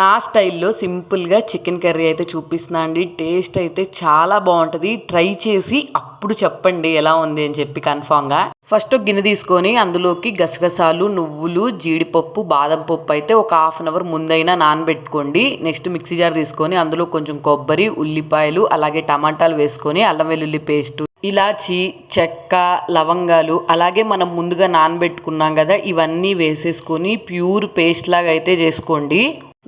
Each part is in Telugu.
నా స్టైల్లో సింపుల్గా చికెన్ కర్రీ అయితే చూపిస్తున్నా అండి. టేస్ట్ అయితే చాలా బాగుంటుంది. ట్రై చేసి అప్పుడు చెప్పండి ఎలా ఉంది అని చెప్పి కన్ఫామ్గా. ఫస్ట్ ఒక గిన్నె తీసుకొని అందులోకి గసగసాలు, నువ్వులు, జీడిపప్పు, బాదం పప్పు అయితే ఒక హాఫ్ అన్ అవర్ ముందైనా నానబెట్టుకోండి. నెక్స్ట్ మిక్సీ జార్ తీసుకొని అందులో కొంచెం కొబ్బరి, ఉల్లిపాయలు, అలాగే టమాటాలు వేసుకొని అల్లం వెల్లుల్లి పేస్టు, ఇలాచి, చెక్క, లవంగాలు, అలాగే మనం ముందుగా నానబెట్టుకున్నాం కదా, ఇవన్నీ వేసేసుకొని ప్యూర్ పేస్ట్ లాగా అయితే చేసుకోండి.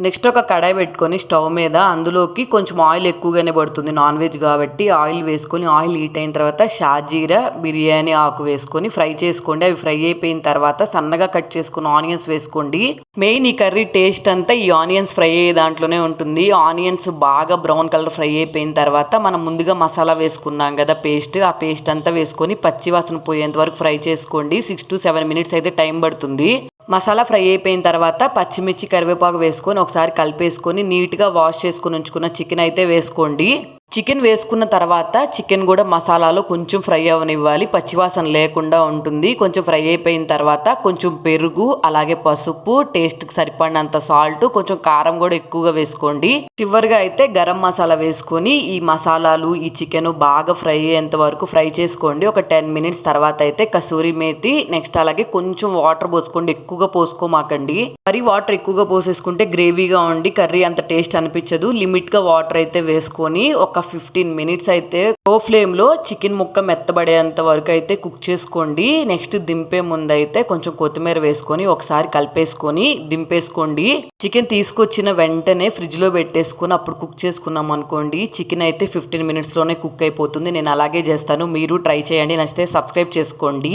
నెక్స్ట్ ఒక కడాయి పెట్టుకొని స్టవ్ మీద అందులోకి కొంచెం ఆయిల్ ఎక్కువగానే పడుతుంది నాన్ వెజ్ కాబట్టి. ఆయిల్ వేసుకొని ఆయిల్ హీట్ అయిన తర్వాత షాజీరా, బిర్యానీ ఆకు వేసుకొని ఫ్రై చేసుకోండి. అవి ఫ్రై అయిపోయిన తర్వాత సన్నగా కట్ చేసుకున్న ఆనియన్స్ వేసుకోండి. మెయిన్ ఈ కర్రీ టేస్ట్ అంతా ఈ ఆనియన్స్ ఫ్రై అయ్యే దాంట్లోనే ఉంటుంది. ఆనియన్స్ బాగా బ్రౌన్ కలర్ ఫ్రై అయిపోయిన తర్వాత మనం ముందుగా మసాలా వేసుకున్నాం కదా పేస్ట్, ఆ పేస్ట్ అంతా వేసుకొని పచ్చి వాసన పోయేంత వరకు ఫ్రై చేసుకోండి. 6 to 7 minutes అయితే టైం పడుతుంది. మసాలా ఫ్రై అయిపోయిన తర్వాత పచ్చిమిర్చి, కరివేపాకు వేసుకొని ఒకసారి కలిపేసుకొని నీట్గా వాష్ చేసుకొని ఉంచుకున్న చికెన్ అయితే వేసుకోండి. చికెన్ వేసుకున్న తర్వాత చికెన్ కూడా మసాలాలో కొంచెం ఫ్రై అవనివ్వాలి, పచ్చివాసన లేకుండా ఉంటుంది. కొంచెం ఫ్రై అయిపోయిన తర్వాత కొంచెం పెరుగు, అలాగే పసుపు, టేస్ట్కి సరిపడినంత సాల్ట్, కొంచెం కారం కూడా ఎక్కువగా వేసుకోండి. చివరిగా అయితే గరం మసాలా వేసుకొని ఈ మసాలాలు, ఈ చికెన్ బాగా ఫ్రై అయ్యేంత వరకు ఫ్రై చేసుకోండి. ఒక 10 minutes తర్వాత అయితే కసూరి మేతి, నెక్స్ట్ అలాగే కొంచెం వాటర్ పోసుకోండి. ఎక్కువగా పోసుకోమాకండి. మరి వాటర్ ఎక్కువగా పోసేసుకుంటే గ్రేవీగా ఉండి కర్రీ అంత టేస్ట్ అనిపించదు. లిమిట్గా వాటర్ అయితే వేసుకొని ఒక 15 minutes అయితే లో ఫ్లేమ్లో చికెన్ ముక్క మెత్తబడేంత వరకు అయితే కుక్ చేసుకోండి. నెక్స్ట్ దింపే ముందు అయితే కొంచెం కొత్తిమీర వేసుకొని ఒకసారి కలిపేసుకొని దింపేసుకోండి. చికెన్ తీసుకొచ్చిన వెంటనే ఫ్రిడ్జ్లో పెట్టేసుకొని అప్పుడు కుక్ చేసుకున్నాం అనుకోండి, చికెన్ అయితే 15 minutesలోనే కుక్ అయిపోతుంది. నేను అలాగే చేస్తాను, మీరు ట్రై చేయండి. నచ్చితే సబ్స్క్రైబ్ చేసుకోండి.